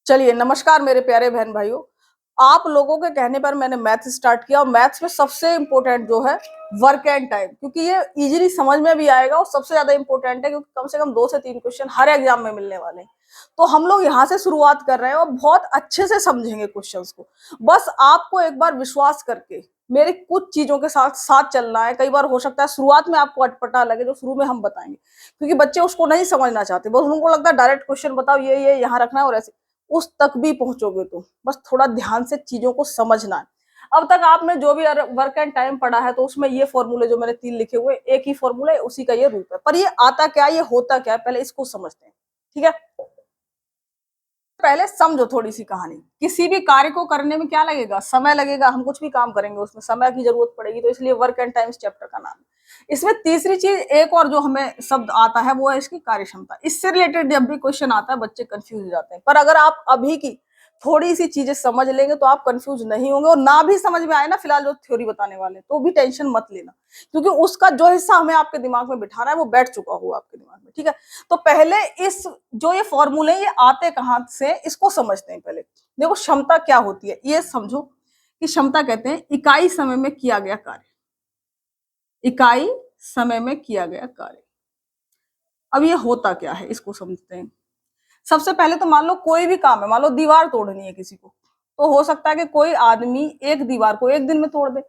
चलिए, नमस्कार मेरे प्यारे बहन भाइयों। आप लोगों के कहने पर मैंने मैथ स्टार्ट किया और मैथ्स में सबसे इंपॉर्टेंट जो है वर्क एंड टाइम, क्योंकि ये इजीली समझ में भी आएगा और सबसे ज्यादा इंपॉर्टेंट है क्योंकि कम से कम 2 से 3 क्वेश्चन हर एग्जाम में मिलने वाले हैं। तो हम लोग यहाँ से शुरुआत कर रहे हैं और बहुत अच्छे से समझेंगे क्वेश्चंस को। बस आपको एक बार विश्वास करके मेरे कुछ चीजों के साथ साथ चलना है। कई बार हो सकता है शुरुआत में आपको अटपटा लगे जो शुरू में हम बताएंगे, क्योंकि बच्चे उसको नहीं समझना चाहते, बस उनको लगता है डायरेक्ट क्वेश्चन बताओ, ये यहाँ रखना है और ऐसे उस तक भी पहुंचोगे। तो बस थोड़ा ध्यान से चीजों को समझना है। अब तक आपने जो भी वर्क एंड टाइम पढ़ा है तो उसमें ये फॉर्मूले जो मैंने 3 लिखे हुए, एक ही फॉर्मूला है, उसी का ये रूप है। पर ये आता क्या, ये होता क्या है, पहले इसको समझते हैं। ठीक है, पहले समझो थोड़ी सी कहानी। किसी भी कार्य को करने में क्या लगेगा? समय लगेगा। हम कुछ भी काम करेंगे उसमें समय की जरूरत पड़ेगी, तो इसलिए वर्क एंड टाइम चैप्टर का नाम है। इसमें तीसरी चीज एक और जो हमें शब्द आता है वो है इसकी कार्य क्षमता। इससे रिलेटेड जब भी क्वेश्चन आता है बच्चे कंफ्यूज हो जाते हैं, पर अगर आप अभी की थोड़ी सी चीजें समझ लेंगे तो आप कंफ्यूज नहीं होंगे। और ना भी समझ में आए ना फिलहाल जो थ्योरी बताने वाले तो भी टेंशन मत लेना, क्योंकि उसका जो हिस्सा हमें आपके दिमाग में बिठाना है वो बैठ चुका हुआ आपके दिमाग में। ठीक है, तो पहले इस जो ये फॉर्मूले ये आते कहां से इसको समझते हैं। पहले देखो क्षमता क्या होती है, ये समझो कि क्षमता कहते हैं इकाई समय में किया गया कार्य। इकाई समय में किया गया कार्य। अब ये होता क्या है इसको समझते हैं। सबसे पहले तो मान लो कोई भी काम है, मान लो दीवार तोड़नी है किसी को, तो हो सकता है कि कोई आदमी एक दीवार को एक दिन में तोड़ दे,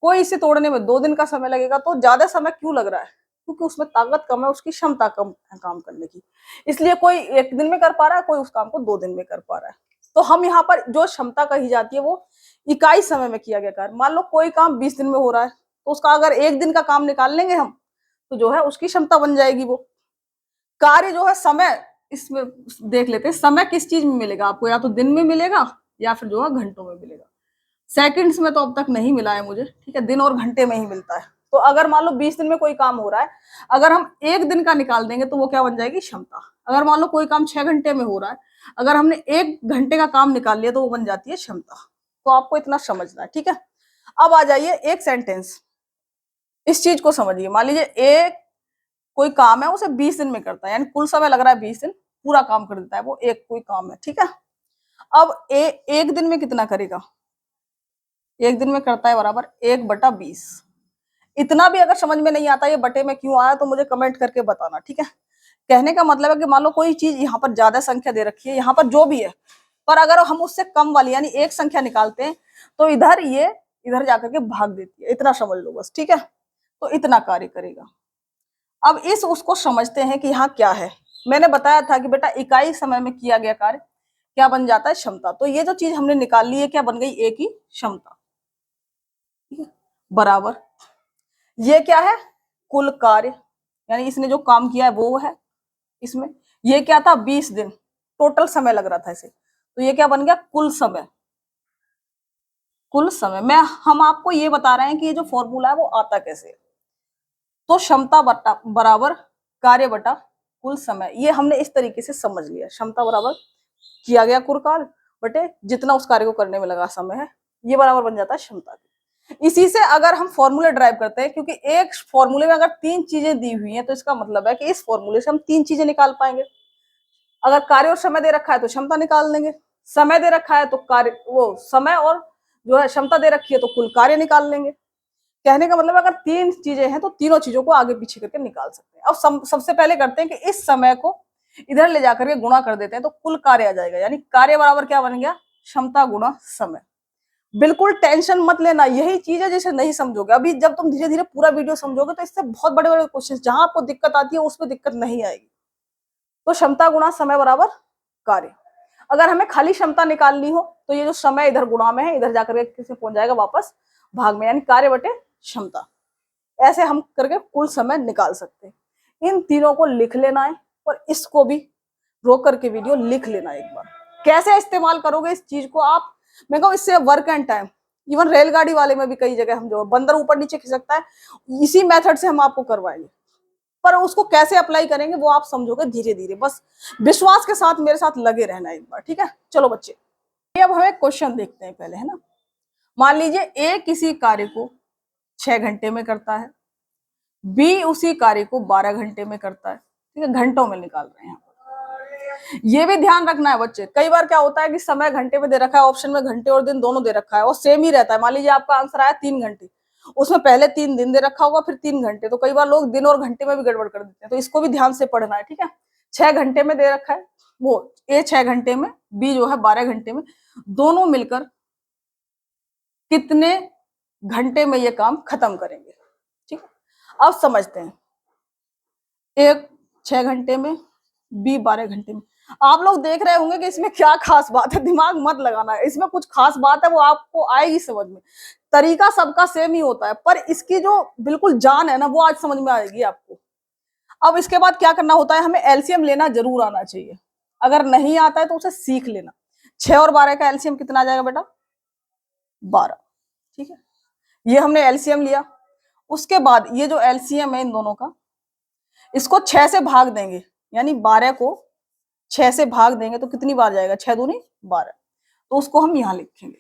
कोई इसे तोड़ने में 2 दिन का समय लगेगा। तो ज्यादा समय क्यों लग रहा है? क्योंकि उसमें ताकत कम है, उसकी क्षमता कम है काम करने की। इसलिए कोई 1 दिन में कर पा रहा है, कोई उस काम को 2 दिन में कर पा रहा है। तो हम यहाँ पर जो क्षमता कही जाती है वो इकाई समय में किया गया कार्य। मान लो कोई काम 20 दिन में हो रहा है, तो उसका अगर 1 दिन का काम निकाल लेंगे हम, तो जो है उसकी क्षमता बन जाएगी। वो कार्य जो है समय, इसमें देख लेते हैं समय किस चीज में मिलेगा आपको, या तो दिन में मिलेगा या फिर जो है घंटों में मिलेगा। सेकंड्स में तो अब तक नहीं मिला है मुझे। ठीक है, दिन और घंटे में ही मिलता है। तो अगर मान लो 20 दिन में कोई काम हो रहा है, अगर हम 1 दिन का निकाल देंगे तो वो क्या बन जाएगी? क्षमता। अगर मान लो कोई काम 6 घंटे में हो रहा है, अगर हमने 1 घंटे का काम निकाल लिया तो वो बन जाती है क्षमता। तो आपको इतना समझना है। ठीक है, अब आ जाइए एक सेंटेंस, इस चीज को समझिए। मान लीजिए एक कोई काम है उसे 20 दिन में करता है, यानी कुल समय लग रहा है 20 दिन, पूरा काम कर देता है वो एक कोई काम है। ठीक है, अब एक दिन में कितना करेगा? 1 दिन में करता है बराबर 1/20। इतना भी अगर समझ में नहीं आता ये बटे में क्यों आया तो मुझे कमेंट करके बताना। ठीक है, कहने का मतलब है कि मान लो कोई चीज यहाँ पर ज्यादा संख्या दे रखी है, यहाँ पर जो भी है, पर अगर हम उससे कम वाली यानी एक संख्या निकालते हैं तो इधर ये इधर जाकर के भाग देती है। इतना समझ लो बस। ठीक है, तो इतना कार्य करेगा। अब इस उसको समझते हैं कि यहाँ क्या है। मैंने बताया था कि बेटा इकाई समय में किया गया कार्य क्या बन जाता है? क्षमता। तो ये जो चीज हमने निकाल ली है क्या बन गई? एक ही क्षमता। बराबर ये क्या है? कुल कार्य, यानी इसने जो काम किया है वो है इसमें। ये क्या था? 20 दिन टोटल समय लग रहा था इसे, तो ये क्या बन गया? कुल समय। कुल समय में हम आपको ये बता रहे हैं कि ये जो फॉर्मूला है वो आता कैसे। तो क्षमता बराबर कार्य बटा कुल समय, ये हमने इस तरीके से समझ लिया। क्षमता बराबर किया गया कुल कार्य बटे जितना उस कार्य को करने में लगा समय है, ये बराबर बन जाता है क्षमता। इसी से अगर हम फॉर्मूले ड्राइव करते हैं, क्योंकि एक फॉर्मूले में अगर 3 चीजें दी हुई हैं तो इसका मतलब है कि इस फॉर्मूले से हम 3 चीजें निकाल पाएंगे। अगर कार्य और समय दे रखा है तो क्षमता निकाल देंगे, समय दे रखा है तो कार्य वो समय और जो है क्षमता दे रखी है तो कुल कार्य निकाल लेंगे। कहने का मतलब अगर 3 चीजें हैं तो तीनों चीजों को आगे पीछे करके निकाल सकते हैं। अब सबसे पहले करते हैं कि इस समय को इधर ले जाकर के गुणा कर देते हैं तो कुल कार्य आ जाएगा, यानी कार्य बराबर क्या बन गया? क्षमता गुणा समय। बिल्कुल टेंशन मत लेना, यही चीज है जिसे नहीं समझोगे। अभी जब तुम धीरे धीरे पूरा वीडियो समझोगे तो इससे बहुत बड़े बड़े क्वेश्चन जहां आपको दिक्कत आती है उसमें दिक्कत नहीं आएगी। तो क्षमता गुणा समय बराबर कार्य। अगर हमें खाली क्षमता निकालनी हो तो ये जो समय इधर गुणा में है, इधर जाकर के किसी पहुंच जाएगा वापस भाग में, यानी कार्य बटे क्षमता। ऐसे हम करके कुल समय निकाल सकते हैं। इन तीनों को लिख लेना है और इसको भी रोक करके वीडियो लिख लेना एक बार। कैसे इस्तेमाल करोगे इस चीज को आप? मैं कहूँ इससे वर्क एंड टाइम, इवन रेलगाड़ी वाले में भी कई जगह हम जो बंदर ऊपर नीचे खिसकता है, इसी मेथड से हम आपको करवाएंगे। पर उसको कैसे अप्लाई करेंगे वो आप समझोगे धीरे धीरे। बस विश्वास के साथ मेरे साथ लगे रहना एक बार। ठीक है, चलो बच्चे, अब हमें क्वेश्चन देखते हैं पहले, है ना। मान लीजिए ए किसी कार्य को 6 घंटे में करता है, बी उसी कार्य को 12 घंटे में करता है। ठीक है, घंटों में निकाल रहे हैं यहाँ पर। ये भी ध्यान रखना है बच्चे। कई बार क्या होता है कि समय घंटे में दे रखा है, ऑप्शन में घंटे और दिन दोनों दे रखा है और सेम ही रहता है। मान लीजिए आपका आंसर आया 3 घंटे, उसमें पहले 3 दिन दे रखा होगा फिर 3 घंटे, तो कई बार लोग दिन और घंटे में भी गड़बड़ कर देते हैं, तो इसको भी ध्यान से पढ़ना है, ठीक है। 6 घंटे में दे रखा है, वो ए 6 घंटे में, बी जो है 12 घंटे में, दोनों मिलकर कितने घंटे में ये काम खत्म करेंगे, ठीक है। अब समझते हैं, एक 6 घंटे में, बी 12 घंटे में। आप लोग देख रहे होंगे कि इसमें क्या खास बात है, दिमाग मत लगाना है, इसमें कुछ खास बात है वो आपको आएगी समझ में। तरीका सबका सेम ही होता है, पर इसकी जो बिल्कुल जान है ना वो आज समझ में आएगी आपको। अब इसके बाद क्या करना होता है, हमें एलसीएम लेना जरूर आना चाहिए। अगर नहीं आता है तो उसे सीख लेना। 6 और 12 का एलसीएम कितना आ जाएगा बेटा, 12, ठीक है। ये हमने एलसीएम लिया। उसके बाद ये जो एलसीएम है इन दोनों का, इसको 6 से भाग देंगे, यानी 12 को 6 से भाग देंगे तो कितनी बार जाएगा, 6 दूनी 12, तो उसको हम यहाँ लिखेंगे।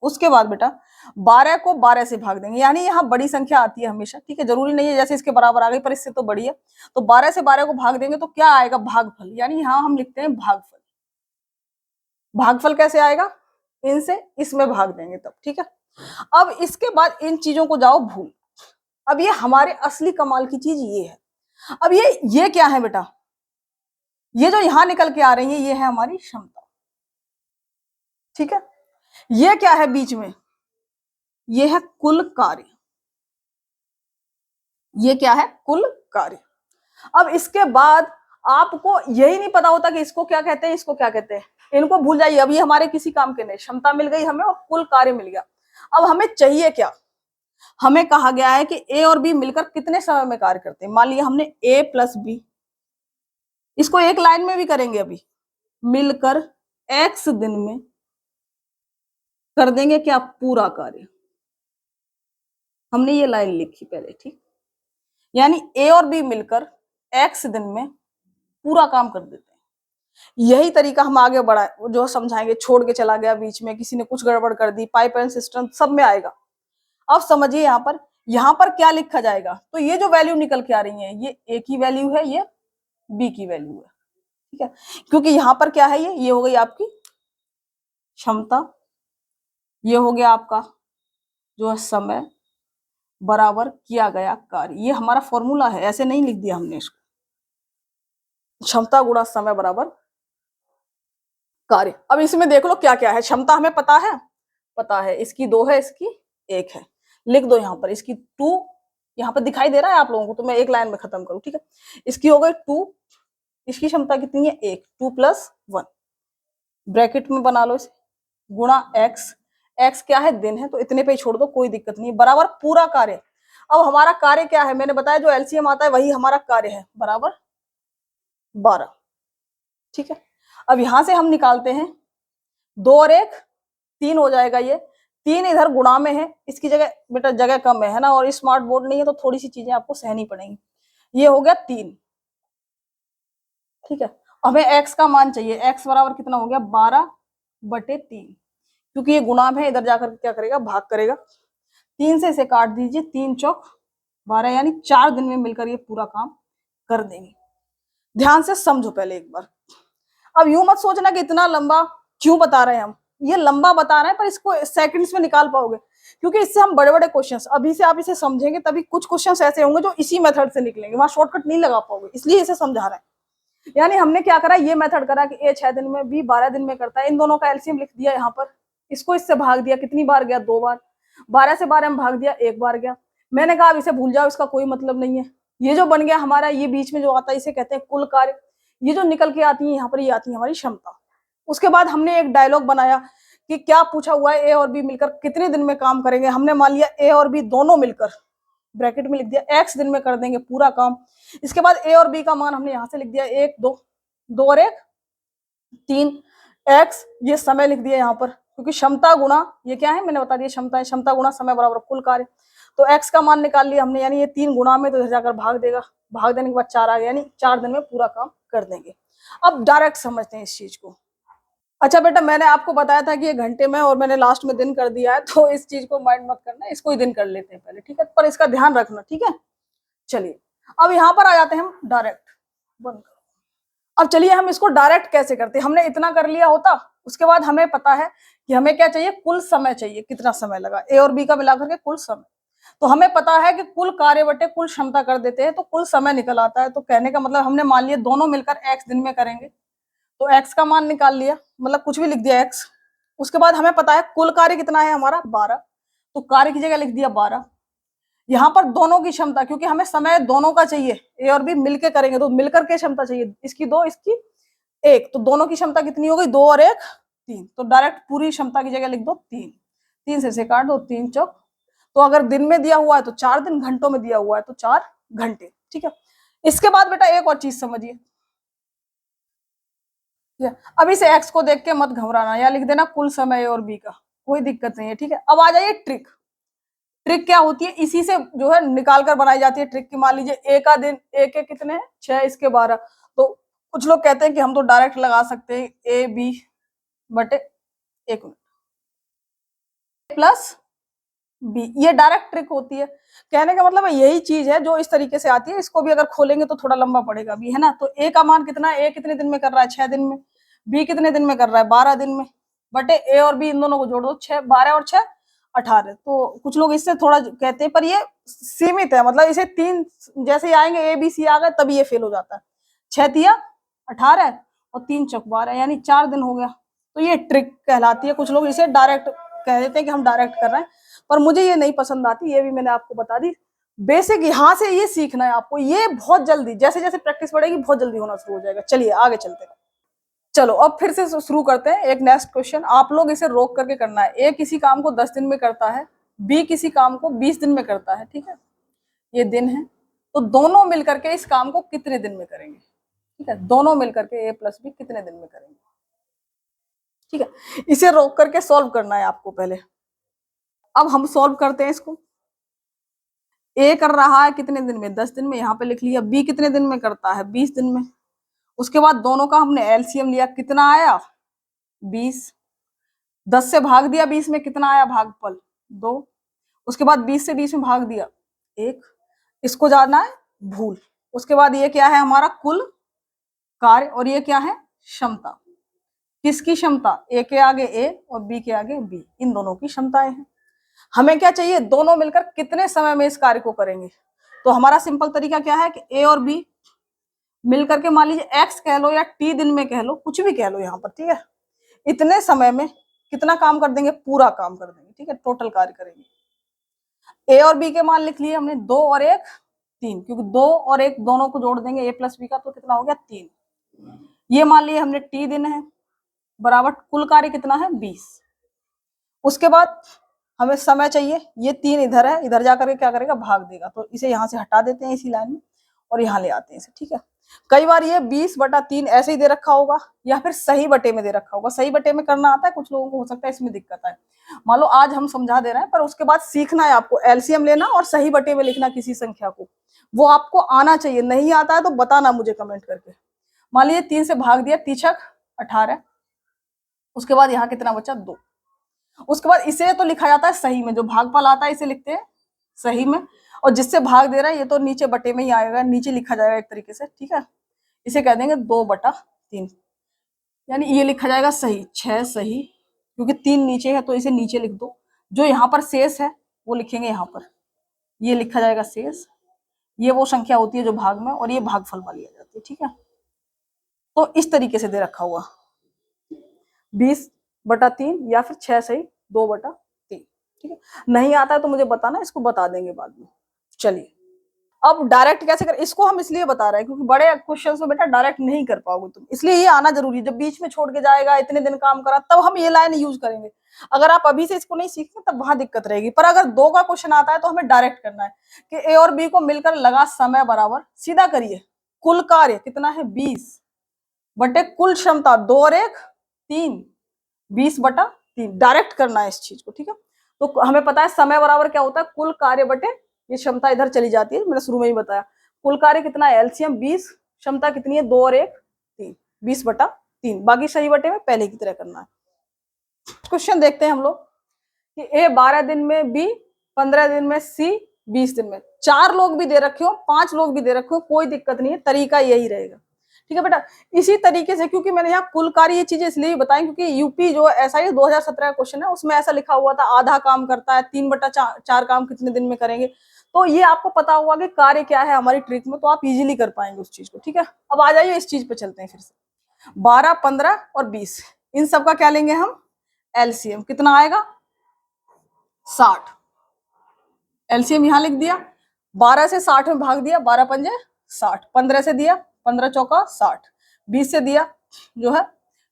उसके बाद बेटा 12 को 12 से भाग देंगे, यानी यहाँ बड़ी संख्या आती है हमेशा, ठीक है। जरूरी नहीं है जैसे इसके बराबर आ गई, पर इससे तो बड़ी है, तो 12 से 12 को भाग देंगे तो क्या आएगा, भागफल, यानी यहाँ हम लिखते हैं भागफल। भागफल कैसे आएगा, इनसे इसमें भाग देंगे तब, ठीक है। अब इसके बाद इन चीजों को जाओ भूल। अब ये हमारे असली कमाल की चीज ये है। अब ये क्या है बेटा, ये जो यहां निकल के आ रही है ये है हमारी क्षमता, ठीक है। ये क्या है बीच में, ये है कुल कार्य, ये क्या है, कुल कार्य। अब इसके बाद आपको यही नहीं पता होता कि इसको क्या कहते हैं, इसको क्या कहते हैं, इनको भूल जाइए। अब ये हमारे किसी काम के नहीं, क्षमता मिल गई हमें और कुल कार्य मिल गया। अब हमें चाहिए क्या, हमें कहा गया है कि ए और बी मिलकर कितने समय में कार्य करते हैं। मान लिया हमने ए प्लस बी, इसको एक लाइन में भी करेंगे, अभी मिलकर एक्स दिन में कर देंगे क्या, पूरा कार्य। हमने ये लाइन लिखी पहले, ठीक। यानी ए और बी मिलकर एक्स दिन में पूरा काम कर देते हैं। यही तरीका हम आगे बढ़ा जो समझाएंगे, छोड़ के चला गया बीच में, किसी ने कुछ गड़बड़ कर दी, पाइप एंड सिस्टम सब में आएगा। अब समझिए यहाँ पर क्या लिखा जाएगा, तो ये जो वैल्यू निकल के आ रही है ये ए की वैल्यू है, ये बी की वैल्यू है, ठीक है। क्योंकि यहाँ पर क्या है, ये हो गई आपकी क्षमता, ये हो गया आपका जो है समय बराबर किया गया कार्य। ये हमारा फॉर्मूला है, ऐसे नहीं लिख दिया हमने इसको, क्षमता गुणा समय बराबर कार्य। अब इसमें देख लो क्या क्या है, क्षमता हमें पता है, इसकी 2 है, इसकी 1 है, लिख दो यहाँ पर। इसकी 2 यहाँ पर दिखाई दे रहा है आप लोगों को, तो मैं एक लाइन में खत्म करूँ, ठीक है। इसकी हो गई 2, इसकी क्षमता कितनी है 1, 2 + 1, ब्रैकेट में बना लो इसे, गुणा एक्स, एक्स क्या है, दिन है, तो इतने पे ही छोड़ दो, कोई दिक्कत नहीं, बराबर पूरा कार्य। अब हमारा कार्य क्या है, मैंने बताया जो एलसीएम आता है वही हमारा कार्य है, बराबर 12, ठीक है। अब यहां से हम निकालते हैं 2 और 1 3 हो जाएगा, ये 3 इधर गुणा में है, इसकी जगह बेटा जगह कम है ना, और स्मार्ट बोर्ड नहीं है तो थोड़ी सी चीजें आपको सहनी पड़ेंगी। ये हो गया 3, ठीक है। हमें x का मान चाहिए, x बराबर कितना हो गया, 12/3, क्योंकि ये गुणा में है, इधर जाकर क्या करेगा, भाग करेगा। 3 से इसे काट दीजिए, 3 चौक 12, यानी 4 दिन में मिलकर ये पूरा काम कर देंगे। ध्यान से समझो पहले एक बार। अब यूं मत सोचना कि इतना लंबा क्यों बता रहे हैं हम, ये लंबा बता रहे हैं पर इसको सेकंड्स में निकाल पाओगे, क्योंकि इससे हम बड़े बड़े क्वेश्चंस अभी से आप इसे समझेंगे तभी कुछ क्वेश्चंस ऐसे होंगे जो इसी मेथड से निकलेंगे, वहां शॉर्टकट नहीं लगा पाओगे, इसलिए इसे समझा रहे हैं। यानी हमने क्या करा, ये मेथड करा कि ए 6 दिन में, बी 12 दिन में करता है, इन दोनों का एलसीएम लिख दिया यहाँ पर, इसको इससे भाग दिया, कितनी बार गया, 2 बार, 12 से 12 में भाग दिया, 1 बार गया। मैंने कहा अब इसे भूल जाओ, इसका कोई मतलब नहीं है। ये जो बन गया हमारा, ये बीच में जो आता है इसे कहते हैं कुल कार्य। ये जो निकल के आती है यहाँ पर, ये आती है हमारी क्षमता। उसके बाद हमने एक डायलॉग बनाया कि क्या पूछा हुआ है, ए और बी मिलकर कितने दिन में काम करेंगे। हमने मान लिया ए और बी दोनों मिलकर, ब्रैकेट में लिख दिया, एक्स दिन में कर देंगे पूरा काम। इसके बाद ए और बी का मान हमने यहाँ से लिख दिया, 1 2, 2 और 1 3, एक्स ये समय लिख दिया यहाँ पर, क्योंकि क्षमता गुणा ये क्या है, मैंने बता दिया क्षमता है, क्षमता गुणा समय बराबर कुल कार्य। तो एक्स का मान निकाल लिया हमने, यानी ये 3 गुणा में, तो इधर जाकर भाग देगा, भाग देने के बाद 4 आ गया, यानी 4 दिन में पूरा काम कर देंगे। अब डायरेक्ट समझते हैं इस चीज को। अच्छा बेटा, मैंने आपको बताया था कि ये घंटे में, और मैंने लास्ट में दिन कर दिया है, तो इस चीज को माइंड मत करना, इसको ही दिन कर लेते हैं पहले, ठीक है, पर इसका ध्यान रखना, ठीक है। चलिए अब यहाँ पर आ जाते हैं हम डायरेक्ट, बंद करो। अब चलिए हम इसको डायरेक्ट कैसे करते हैं। हमने इतना कर लिया होता, उसके बाद हमें पता है कि हमें क्या चाहिए, कुल समय चाहिए, कितना समय लगा ए और बी का मिलाकर के कुल समय। तो हमें पता है कि कुल कार्य बटे कुल क्षमता कर देते हैं तो कुल समय निकल आता है। तो कहने का मतलब हमने मान लिया दोनों मिलकर x दिन में करेंगे, तो x का मान निकाल लिया, मतलब कुछ भी लिख दिया x। उसके बाद हमें पता है कुल कार्य कितना है हमारा 12, तो कार्य की जगह लिख दिया 12। यहाँ पर दोनों की क्षमता, क्योंकि हमें समय दोनों का चाहिए, ए और बी मिलके करेंगे तो मिलकर के क्षमता चाहिए, इसकी 2 इसकी 1, तो दोनों की क्षमता कितनी हो गई, 2 और 1 3। तो डायरेक्ट पूरी क्षमता की जगह लिख दो 3, 3 से काट दो, 3 चौक। तो अगर दिन में दिया हुआ है तो 4 दिन, घंटों में दिया हुआ है तो 4 घंटे। ठीक है, इसके बाद बेटा एक और चीज समझिए, अब इसे एक्स को देख के मत घबराना, या लिख देना कुल समय और बी का, कोई दिक्कत नहीं है। ठीक है, अब आ जाइए ट्रिक। ट्रिक क्या होती है, इसी से जो है निकाल कर बनाई जाती है ट्रिक की। मान लीजिए ए का दिन, ए के कितने हैं 6, इसके 12, तो कुछ लोग कहते हैं कि हम तो डायरेक्ट लगा सकते हैं ए बी बटे, एक मिनट, प्लस बी, ये डायरेक्ट ट्रिक होती है। कहने का मतलब यही चीज है जो इस तरीके से आती है, इसको भी अगर खोलेंगे तो थोड़ा लंबा पड़ेगा भी, है ना। तो ए का मान कितना है, ए कितने दिन में कर रहा है 6 दिन में, बी कितने दिन में कर रहा है 12 दिन में, बटे ए और बी इन दोनों को जोड़ दो, 6 12 और 6 18। तो कुछ लोग इससे थोड़ा कहते हैं, पर ये सीमित है, मतलब इसे 3 जैसे ही आएंगे ए बी सी आ गए तभी ये फेल हो जाता है। 6 तिया 18 और 3 चौक 12, यानी 4 दिन हो गया। तो ये ट्रिक कहलाती है। कुछ लोग इसे डायरेक्ट कह देते हैं कि हम डायरेक्ट कर रहे हैं, पर मुझे ये नहीं पसंद आती, ये भी मैंने आपको बता दी। बेसिक यहाँ से ये सीखना है आपको, ये बहुत जल्दी, जैसे जैसे प्रैक्टिस बढ़ेगी बहुत जल्दी होना शुरू हो जाएगा। चलिए आगे चलते हैं। चलो अब फिर से शुरू करते हैं। एक नेक्स्ट क्वेश्चन, आप लोग इसे रोक करके करना है। ए किसी काम को 10 दिन में करता है, बी किसी काम को 20 दिन में करता है। ठीक है, ये दिन है, तो दोनों मिलकर के इस काम को कितने दिन में करेंगे। ठीक है, दोनों मिलकर के ए प्लस बी कितने दिन में करेंगे। ठीक है, इसे रोक करके सॉल्व करना है आपको पहले। अब हम सॉल्व करते हैं इसको। ए कर रहा है कितने दिन में, 10 दिन में, यहाँ पे लिख लिया। बी कितने दिन में करता है, 20 दिन में। उसके बाद दोनों का हमने एलसीएम लिया, कितना आया 20, 10 से भाग दिया 20 में, कितना आया भागफल 2। उसके बाद 20 से 20 में भाग दिया 1, इसको जाना है भूल। उसके बाद ये क्या है हमारा कुल कार्य, और ये क्या है क्षमता। किसकी क्षमता, ए के आगे ए और बी के आगे बी, इन दोनों की क्षमताएं हैं। हमें क्या चाहिए, दोनों मिलकर कितने समय में इस कार्य को करेंगे। तो हमारा सिंपल तरीका क्या है कि ए और बी मिलकर के, मान लीजिए एक्स कह लो या टी दिन में कह लो, कुछ भी कह लो यहाँ पर। ठीक है, इतने समय में कितना काम कर देंगे, पूरा काम कर देंगे। ठीक है, टोटल कार्य करेंगे। ए और बी के मान लिख लिए हमने, 2 और 1 3, क्योंकि 2 और 1 दोनों को जोड़ देंगे ए प्लस बी का, तो कितना हो गया 3। ये मान लिए हमने टी दिन है, बराबर कुल कार्य कितना है 20। उसके बाद हमें समय चाहिए, ये 3 इधर है, इधर जाकर के क्या करेगा भाग देगा, तो इसे यहाँ से हटा देते हैं इसी लाइन में और यहाँ ले आते हैं इसे। ठीक है, कई बार ये 20/3 ऐसे ही दे रखा होगा, या फिर सही बटे में दे रखा होगा। सही बटे में करना आता है कुछ लोगों को, हो सकता है इसमें दिक्कत आए। मान लो आज हम समझा दे रहे हैं, पर उसके बाद सीखना है आपको एलसीएम लेना और सही बटे में लिखना किसी संख्या को, वो आपको आना चाहिए। नहीं आता है तो बताना मुझे कमेंट करके। मान लीजिए 3 से भाग दिया, तीछक 18, उसके बाद यहाँ कितना बचा 2। उसके बाद इसे तो लिखा जाता है सही में, जो भागफल आता है इसे लिखते हैं सही में, और जिससे भाग दे रहा है ये तो नीचे बटे में ही आएगा, नीचे लिखा जाएगा एक तरीके से। ठीक है, इसे कह देंगे 2/3, यानी ये लिखा जाएगा सही, 6 सही, क्योंकि 3 नीचे है तो इसे नीचे लिख दो। जो यहाँ पर शेष है वो लिखेंगे यहाँ पर, ये लिखा जाएगा शेष। ये वो संख्या होती है जो भाग में, और ये भागफल वाली आ जाती है। ठीक है, तो इस तरीके से दे रखा हुआ 20/3 या फिर 6 सही 2/3। ठीक है, नहीं आता है तो मुझे बताना, इसको बता देंगे बाद में। चलिए अब डायरेक्ट कैसे कर, इसको हम इसलिए बता रहे हैं क्योंकि बड़े क्वेश्चन में बेटा डायरेक्ट नहीं कर पाओगे तुम, इसलिए ये आना जरूरी है। जब बीच में छोड़ के जाएगा इतने दिन काम करा, तब हम ये लाइन यूज करेंगे। अगर आप अभी से इसको नहीं सीखते तब वहां दिक्कत रहेगी। पर अगर 2 का क्वेश्चन आता है तो हमें डायरेक्ट करना है कि ए और बी को मिलकर लगा समय बराबर, सीधा करिए, कुल कार्य कितना है 20 बटे कुल क्षमता 2 और 1 3, 20/3, डायरेक्ट करना है इस चीज को। ठीक है, तो हमें पता है समय बराबर क्या होता है, कुल कार्य बटे ये क्षमता इधर चली जाती है, मैंने शुरू में ही बताया। कुल कार्य कितना है एलसीएम 20, क्षमता कितनी है 2 और 1 3, 20/3। बाकी सही बटे में पहले की तरह करना है। क्वेश्चन देखते हैं हम लोग कि ए 12 दिन में, बी 15 दिन में, सी 20 दिन में। 4 लोग भी दे रखे हो, 5 लोग भी दे रखे हो, कोई दिक्कत नहीं है, तरीका यही रहेगा। ठीक है बेटा। इसी तरीके से, क्योंकि मैंने यहाँ कुल कार्य ये चीजें इसलिए बताई क्योंकि यूपी जो एसआई 2017 का क्वेश्चन है उसमें ऐसा लिखा हुआ था आधा काम करता है, 3/4 काम कितने दिन में करेंगे। तो ये आपको पता होगा कि कार्य क्या है हमारी ट्रिक में, तो आप इजीली कर पाएंगे उस चीज को। ठीक है, अब आ जाइए इस चीज पे चलते हैं फिर से। 12, 15 और 20 इन सब का क्या लेंगे हम, एलसीएम। कितना आएगा, 60। एलसीएम यहां लिख दिया, 12 से 60 में भाग दिया, 12 पंजे 60, 15 से दिया 15 चौका 60, 20 से दिया जो है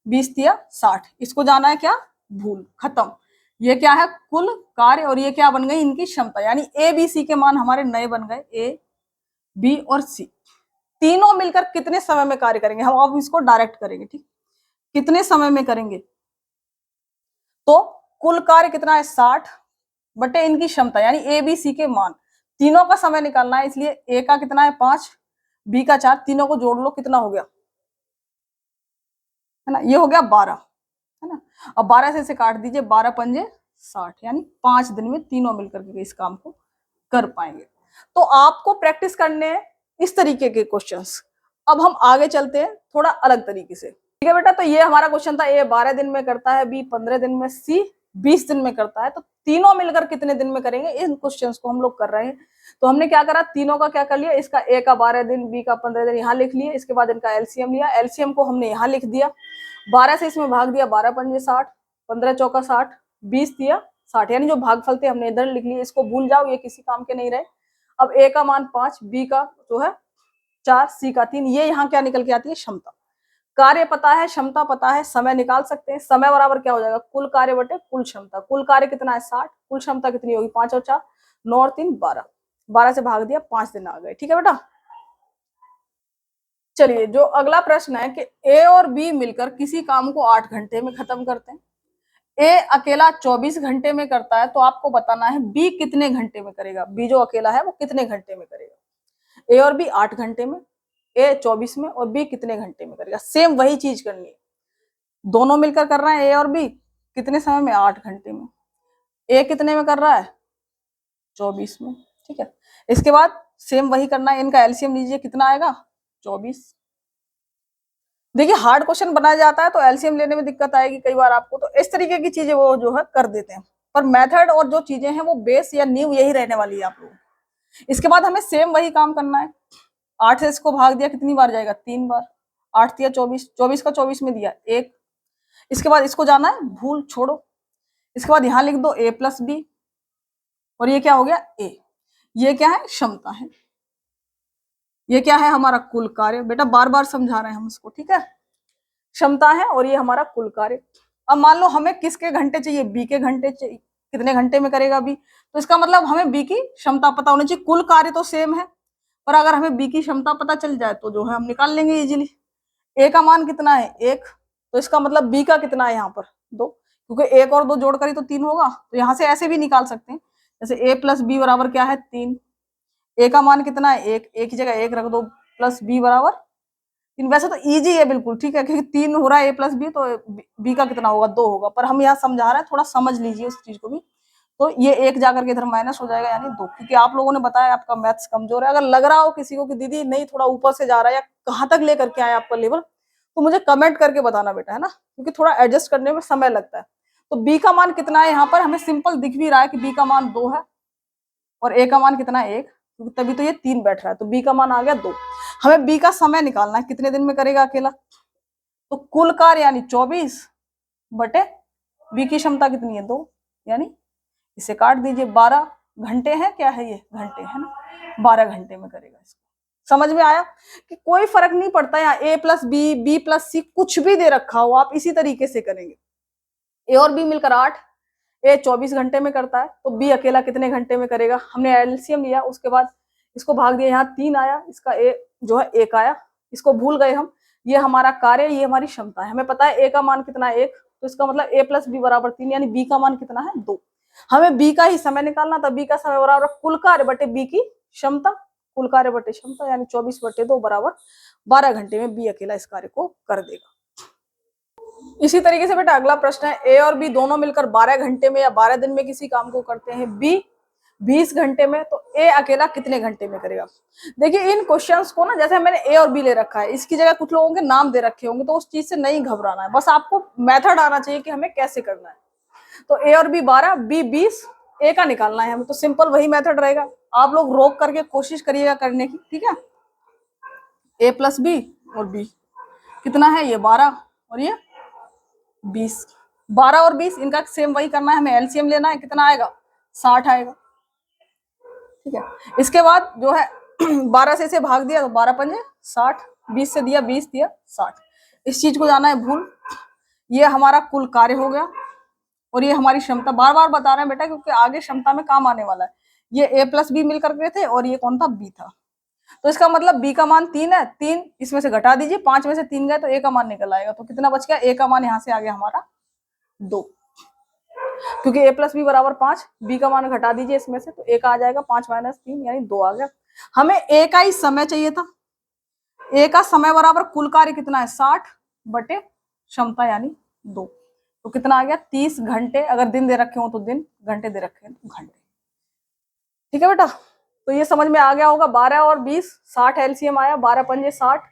20 दिया 60। इसको जाना है क्या, भूल, खत्म। ये क्या है, कुल कार्य, और ये क्या बन गई, इनकी क्षमता। यानी ए बी सी के मान हमारे नए बन गए, ए बी और सी। तीनों मिलकर कितने समय में कार्य करेंगे, हम अब इसको डायरेक्ट करेंगे। ठीक, कितने समय में करेंगे, तो कुल कार्य कितना है 60 बटे इनकी क्षमता, यानी ए बी सी के मान। तीनों का समय निकालना है, इसलिए ए का कितना है 5, बी का 4, तीनों को जोड़ लो, कितना हो गया, है ना, ये हो गया 12, है ना। अब 12 से इसे काट दीजिए, 12 पंजे 60, यानी 5 दिन में तीनों मिलकर के इस काम को कर पाएंगे। तो आपको प्रैक्टिस करने हैं इस तरीके के क्वेश्चंस। अब हम आगे चलते हैं थोड़ा अलग तरीके से। ठीक है बेटा, तो ये हमारा क्वेश्चन था, ए 12 दिन में करता है, बी 15 दिन में, सी 20 दिन में करता है। तो तीनों मिलकर कितने दिन में करेंगे, इन क्वेश्चंस को हम लोग कर रहे हैं। तो हमने क्या करा, तीनों का क्या कर लिया, इसका ए का 12 दिन, बी का 15 दिन यहाँ लिख लिए। इसके बाद इनका एलसीएम लिया, एलसीएम को हमने यहाँ लिख दिया, 12 से इसमें भाग दिया, 12 पंजे 60, 15 चौका 60, 20 दिया 60, यानी जो भागफल थे हमने इधर लिख लिए। इसको भूल जाओ, ये किसी काम के नहीं रहे। अब ए का मान 5, बी का जो है 4, सी का 3, ये यहाँ क्या निकल के आती है, क्षमता। कार्य पता है, क्षमता पता है, समय निकाल सकते हैं। समय बराबर क्या हो जाएगा, कुल कार्य बटे कुल क्षमता। कुल कार्य कितना है 60, कुल क्षमता कितनी होगी, 5 और 4 9 और 3 12, 12 से भाग दिया, 5 दिन आ गए। ठीक है बेटा, चलिए जो अगला प्रश्न है कि ए और बी मिलकर किसी काम को 8 घंटे में खत्म करते हैं। ए अकेला 24 घंटे में करता है, तो आपको बताना है बी कितने घंटे में करेगा। बी जो अकेला है वो कितने घंटे में करेगा। ए और बी 8 घंटे में, ए 24 में, और बी कितने घंटे में करेगा। सेम वही चीज करनी है, दोनों मिलकर कर रहे हैं, ए और बी कितने समय में, 8 घंटे में। ए कितने में कर रहा है, 24 में। ठीक है, इसके बाद सेम वही करना है, इनका एलसीएम लीजिए, कितना आएगा 24। देखिए हार्ड क्वेश्चन बनाया जाता है तो एलसीएम लेने में दिक्कत आएगी कई बार आपको, तो इस तरीके की चीजें वो जो है कर देते हैं। पर मेथड और जो चीजें हैं वो बेस या नींव यही रहने वाली है आप लोगों। इसके बाद हमें सेम वही काम करना है, 8 से इसको भाग दिया, कितनी बार जाएगा, 3 बार, 8 दिया 24, 24 का 24 में दिया 1। इसके बाद इसको जाना है, भूल छोड़ो, इसके बाद यहाँ लिख दो ए प्लस बी, और ये क्या हो गया ए। ये क्या है, क्षमता है। ये क्या है, हमारा कुल कार्य। बेटा बार बार समझा रहे हैं हम इसको, ठीक है। क्षमता है और ये हमारा कुल कार्य। अब मान लो हमें किसके घंटे चाहिए, बी के घंटे चाहिए, कितने घंटे में करेगा बी। तो इसका मतलब हमें बी की क्षमता पता होनी चाहिए। कुल कार्य तो सेम है, पर अगर हमें बी की क्षमता पता चल जाए तो जो है हम निकाल लेंगे इजीली। ए का मान कितना है 1, तो इसका मतलब बी का कितना है यहाँ पर 2, क्योंकि 1 और 2 जोड़ कर ही तो 3 होगा। तो यहाँ से ऐसे भी निकाल सकते हैं, जैसे ए प्लस बी बराबर क्या है 3। ए का मान कितना है 1, ए की जगह 1 रख दो, प्लस बी बराबर 3। वैसे तो इजी है बिल्कुल, ठीक है, क्योंकि 3 हो रहा है ए प्लस बी, तो बी का कितना होगा 2 होगा। पर हम यहाँ समझा रहे हैं, थोड़ा समझ लीजिए उस चीज को भी। तो ये 1 जाकर के इधर माइनस हो जाएगा, यानी 2, क्योंकि आप लोगों ने बताया आपका मैथ्स कमजोर है। अगर लग रहा हो किसी को कि दीदी नहीं थोड़ा ऊपर से जा रहा है या कहाँ तक लेकर के आए आपका लेवल, तो मुझे कमेंट करके बताना बेटा, है ना, क्योंकि थोड़ा एडजस्ट करने में समय लगता है। तो बी का मान कितना है, यहाँ पर हमें सिंपल दिख भी रहा है कि बी का मान 2 है, और ए का मान कितना है 1, क्योंकि तभी तो ये 3 बैठ रहा है। तो बी का मान आ गया 2। हमें बी का समय निकालना है, कितने दिन में करेगा अकेला। तो कुल कार्य यानी 24 बटे बी की क्षमता कितनी है 2, यानी इसे काट दीजिए, 12 घंटे है, क्या है ये घंटे है ना, 12 घंटे में करेगा इसको। समझ में आया कि कोई फर्क नहीं पड़ता, यहाँ ए प्लस बी, बी प्लस सी कुछ भी दे रखा हो, आप इसी तरीके से करेंगे। ए और बी मिलकर 8, ए 24 घंटे में करता है, तो बी अकेला कितने घंटे में करेगा। हमने एलसीएम लिया, उसके बाद इसको भाग दिया, यहाँ 3 आया, इसका ए जो है 1 आया, इसको भूल गए हम। ये हमारा कार्य, ये हमारी क्षमता है। हमें पता है ए का मान कितना है 1, तो इसका मतलब ए प्लस बी बराबर 3, यानी बी का मान कितना है 2। हमें बी का ही समय निकालना था, बी का समय बराबर कुल कार्य बटे बी की क्षमता, कुल कार्य बटे क्षमता, यानी 24 बटे 2 बराबर 12 घंटे में बी अकेला इस कार्य को कर देगा। इसी तरीके से बेटा अगला प्रश्न है, ए और बी दोनों मिलकर 12 घंटे में या 12 दिन में किसी काम को करते हैं। बी 20 घंटे में, तो ए अकेला कितने घंटे में करेगा। देखिए इन क्वेश्चंस को ना, जैसे मैंने ए और बी ले रखा है, इसकी जगह कुछ लोगों के नाम दे रखे होंगे, तो उस चीज से नहीं घबराना है, बस आपको मेथड आना चाहिए कि हमें कैसे करना है। तो ए और बी 12, बी 20, ए का निकालना है हमें, तो सिंपल वही मेथड रहेगा। आप लोग रोक करके कोशिश करिएगा करने की, ठीक है। ए प्लस बी और बी कितना है, ये 12 और ये 20, 12 और 20 इनका सेम वही करना है, हमें एलसीएम लेना है, कितना आएगा, 60 आएगा, ठीक है। इसके बाद जो है 12 से इसे भाग दिया तो 12 पंजे 60, 20 से दिया 20 दिया 60, इस चीज को जाना है भूल। ये हमारा कुल कार्य हो गया और ये हमारी क्षमता, बार बार बता रहे हैं बेटा क्योंकि आगे क्षमता में काम आने वाला है। ये ए प्लस बी मिलकर के थे और ये कौन था, बी था। तो इसका मतलब बी का मान 3 है, 3 इसमें से घटा दीजिए, 5 में से 3 गए तो ए का मान निकल आएगा। तो कितना बच गया, ए का मान यहाँ से आ गया हमारा 2, क्योंकि ए प्लस बी बराबर 5, बी का मान घटा दीजिए इसमें से, तो ए का आ जाएगा 5 माइनस 3 यानी 2 आ गया। हमें ए का ही समय चाहिए था, ए का समय बराबर कुल कार्य कितना है, 60 बटे क्षमता यानी 2, तो कितना आ गया 30 घंटे। अगर दिन दे रखे हो तो दिन, घंटे दे रखे हैं तो घंटे, ठीक है बेटा। तो ये समझ में आ गया होगा। 12 और 20 60 एलसीएम आया, 12 पंजे 60,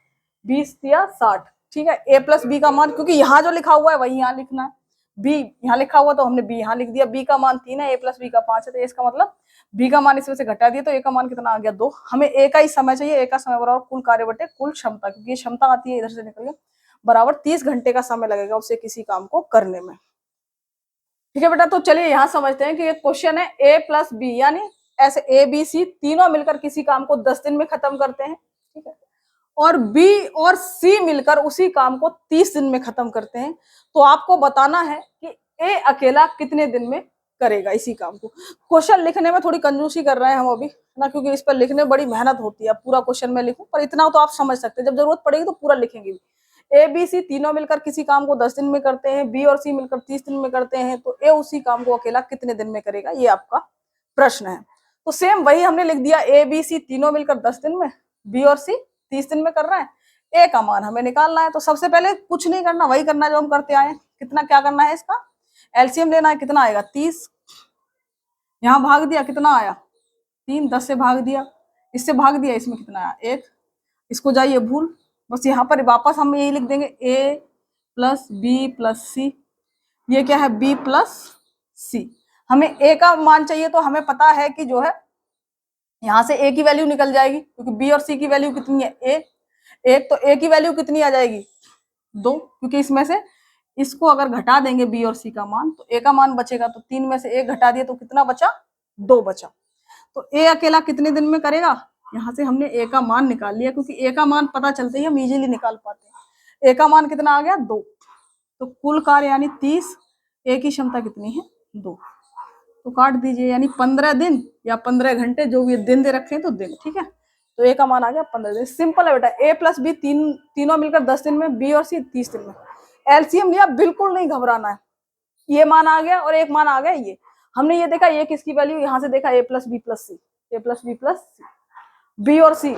20 दिया 60, ठीक है। ए प्लस बी का मान, क्योंकि यहाँ जो लिखा हुआ है वही यहाँ लिखना है, बी यहाँ लिखा हुआ तो हमने बी यहाँ लिख दिया। बी का मान 3 है, ए प्लस बी का 5 है, तो इसका मतलब बी का मान इसमें से घटा दिया तो ए का मान कितना आ गया 2। हमें ए का ही समय चाहिए, ए का समय बराबर कुल कार्य बटे कुल क्षमता, क्योंकि क्षमता आती है इधर से निकल गया, बराबर 30 घंटे का समय लगेगा उसे किसी काम को करने में, ठीक है बेटा। तो चलिए यहाँ समझते हैं कि एक क्वेश्चन है ए प्लस बी, यानी ऐसे ए बी सी तीनों मिलकर किसी काम को 10 दिन में खत्म करते हैं, ठीक है, और बी और सी मिलकर उसी काम को 30 दिन में खत्म करते हैं। तो आपको बताना है कि ए अकेला कितने दिन में करेगा इसी काम को। क्वेश्चन लिखने में थोड़ी कंजूसी कर रहे हैं हम अभी ना, क्योंकि इस पर लिखने में बड़ी मेहनत होती है, पूरा क्वेश्चन में लिखूं, पर इतना तो आप समझ सकते हैं, जब जरूरत पड़ेगी तो पूरा लिखेंगे भी। ए बी सी तीनों मिलकर किसी काम को 10 दिन में करते हैं, बी और सी मिलकर 30 दिन में करते हैं, तो ए उसी काम को अकेला कितने दिन में करेगा, ये आपका प्रश्न है। तो सेम वही हमने लिख दिया, ए बी सी तीनों मिलकर 10 दिन में, बी और सी 30 दिन में कर रहा है, ए का मान हमें निकालना है। तो सबसे पहले कुछ नहीं करना, वही करना है जो हम करते आए। कितना क्या करना है, इसका एलसीएम लेना है, कितना आएगा 30, यहाँ भाग दिया कितना आया 3, 10 से भाग दिया, इससे भाग दिया, इसमें कितना आया 1, इसको जाइए भूल, बस यहाँ पर वापस हम यही लिख देंगे ए प्लस बी प्लस सी, ये क्या है बी प्लस सी। हमें ए का मान चाहिए, तो हमें पता है कि जो है यहाँ से ए की वैल्यू निकल जाएगी, क्योंकि बी और सी की वैल्यू कितनी है ए, एक, तो ए की वैल्यू कितनी आ जाएगी 2, क्योंकि इसमें से इसको अगर घटा देंगे बी और सी का मान तो ए का मान बचेगा, तो 3 में से 1 घटा दिया तो कितना बचा 2 बचा। तो ए अकेला कितने दिन में करेगा, यहाँ से हमने ए का मान निकाल लिया, क्योंकि ए का मान पता चलते ही हम इजीली निकाल पाते हैं। ए का मान कितना आ गया 2, तो कुल कार्य यानी 30, ए की क्षमता कितनी है 2, तो काट दीजिए, यानी 15 दिन या 15 घंटे, जो भी दिन दे रखे हैं तो दिन, ठीक है। तो ए का मान आ गया 15 दिन। सिंपल है बेटा, ए प्लस बी तीनों मिलकर 10 दिन में, बी और सी 30 दिन में। एलसीएम लिया, बिल्कुल नहीं घबराना है, ये मान आ गया और एक मान आ गया, ये हमने ये देखा, ये किसकी वैल्यू, यहाँ से देखा ए प्लस बी प्लस सी, ए प्लस बी प्लस सी, बी और सी,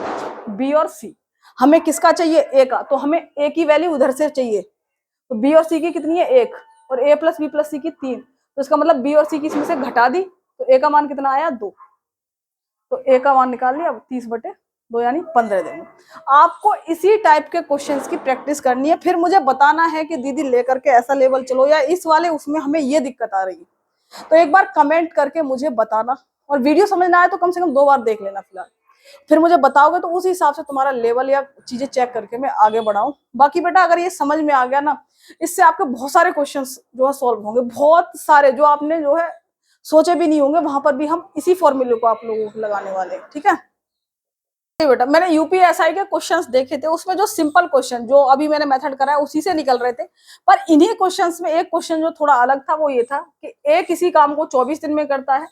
बी और सी, हमें किसका चाहिए ए का, तो हमें ए की वैल्यू उधर से चाहिए, तो बी और सी की कितनी है 1 और ए प्लस बी प्लस सी की 3, तो इसका मतलब बी और सी की इसमें से घटा दी, तो ए का मान कितना आया 2, तो ए का मान निकाल लिया, अब 30/2 यानी 15 दिन। आपको इसी टाइप के क्वेश्चंस की प्रैक्टिस करनी है, फिर मुझे बताना है कि दीदी लेकर के ऐसा लेवल चलो या इस वाले उसमें हमें ये दिक्कत आ रही है, तो एक बार कमेंट करके मुझे बताना, और वीडियो समझ ना आए तो कम से कम 2 बार देख लेना फिलहाल, फिर मुझे बताओगे तो उस हिसाब से तुम्हारा लेवल या चीजें चेक करके मैं आगे बढ़ाऊं। बाकी बेटा अगर ये समझ में आ गया ना, इससे आपके बहुत सारे क्वेश्चंस जो है सॉल्व होंगे, बहुत सारे जो आपने जो है सोचे भी नहीं होंगे, वहां पर भी हम इसी फॉर्मूले को आप लोगों को लगाने वाले हैं, ठीक है बेटा। मैंने यूपीएसआई के क्वेश्चंस देखे थे, उसमें जो सिंपल क्वेश्चन जो अभी मैंने मेथड करा है उसी से निकल रहे थे, पर इन्हीं क्वेश्चंस में एक क्वेश्चन जो थोड़ा अलग था, वो ये था कि ए किसी काम को 24 दिन में करता है,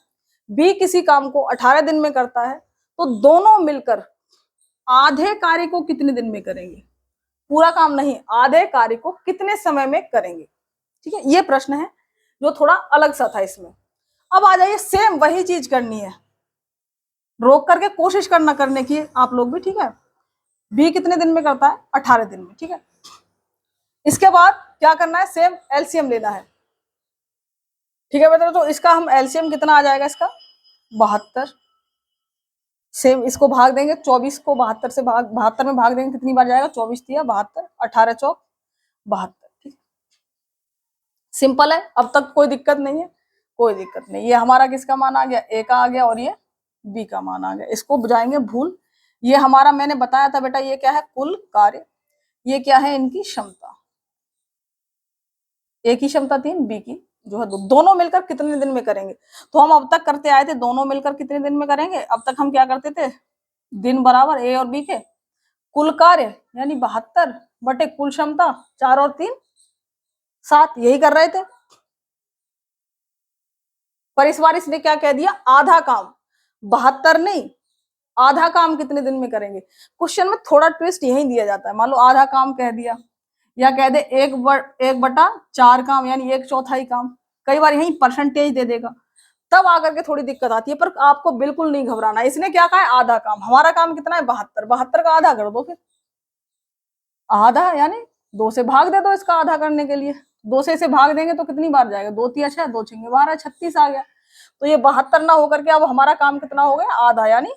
बी किसी काम को 18 दिन में करता है, तो दोनों मिलकर आधे कार्य को कितने दिन में करेंगे, पूरा काम नहीं, आधे कार्य को कितने समय में करेंगे, ठीक है। ये प्रश्न है जो थोड़ा अलग सा था इसमें। अब आ जाइए, सेम वही चीज करनी है, रोक करके कोशिश करना करने की आप लोग भी, ठीक है। बी कितने दिन में करता है 18 दिन में, ठीक है। इसके बाद क्या करना है, सेम एलसीएम लेना है, ठीक है बेटा। तो इसका हम एलसीएम कितना आ जाएगा, इसका 72। सेम इसको भाग देंगे, 24 को 72 से 72 में भाग देंगे, कितनी बार जाएगा, 24 दिया 72, 18 चौक 72। ठीक, सिंपल है, अब तक कोई दिक्कत नहीं है, कोई दिक्कत नहीं। ये हमारा किसका मान आ गया, ए का आ गया, और ये बी का मान आ गया। इसको बुझाएंगे भूल। ये हमारा मैंने बताया था बेटा, ये क्या है, कुल कार्य, ये क्या है, इनकी क्षमता। ए की क्षमता 3, बी की जो है 2, दोनों मिलकर कितने दिन में करेंगे। तो हम अब तक करते आए थे दोनों मिलकर कितने दिन में करेंगे। अब तक हम क्या करते थे, दिन बराबर ए और बी के कुल कार्य यानी 72 बटे कुल क्षमता 4 और 3 7, यही कर रहे थे। पर इस बार इसने क्या कह दिया, आधा काम, 72 नहीं, आधा काम कितने दिन में करेंगे। क्वेश्चन में थोड़ा ट्विस्ट यही दिया जाता है। मान लो आधा काम कह दिया, या कह दे 1/4 काम यानी 1/4 काम, कई बार यही परसेंटेज दे देगा, तब आकर के थोड़ी दिक्कत आती है। पर आपको बिल्कुल नहीं घबराना, इसने क्या कहा है, आधा काम। हमारा काम कितना है, 72, 72 का आधा कर दो, फिर आधा यानी 2 से भाग दे दो इसका आधा करने के लिए। 2 से इसे भाग देंगे तो कितनी बार जाएगा, 2 3 6, 2 6 12, 36 आ गया। तो ये 72 ना होकर के अब हमारा काम कितना हो गया, आधा यानी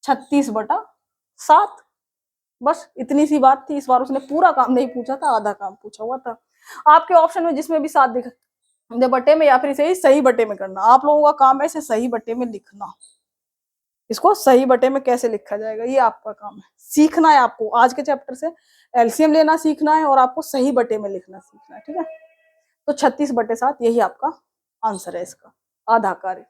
36/7। बस इतनी सी बात थी। इस बार उसने पूरा काम नहीं पूछा था, आधा काम पूछा हुआ था। आपके ऑप्शन में जिसमें भी 7 दिख दे बटे में, या फिर इसे सही बटे में करना। आप लोगों का काम है इसे सही बटे में लिखना। इसको सही बटे में कैसे लिखा जाएगा, ये आपका काम है। सीखना है आपको, आज के चैप्टर से एलसीएम लेना सीखना है, और आपको सही बटे में लिखना सीखना है। ठीक है, तो 36/7 यही आपका आंसर है इसका, आधा कार्य।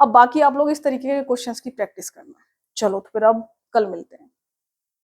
अब बाकी आप लोग इस तरीके के क्वेश्चंस की प्रैक्टिस करना। चलो तो फिर अब कल मिलते हैं।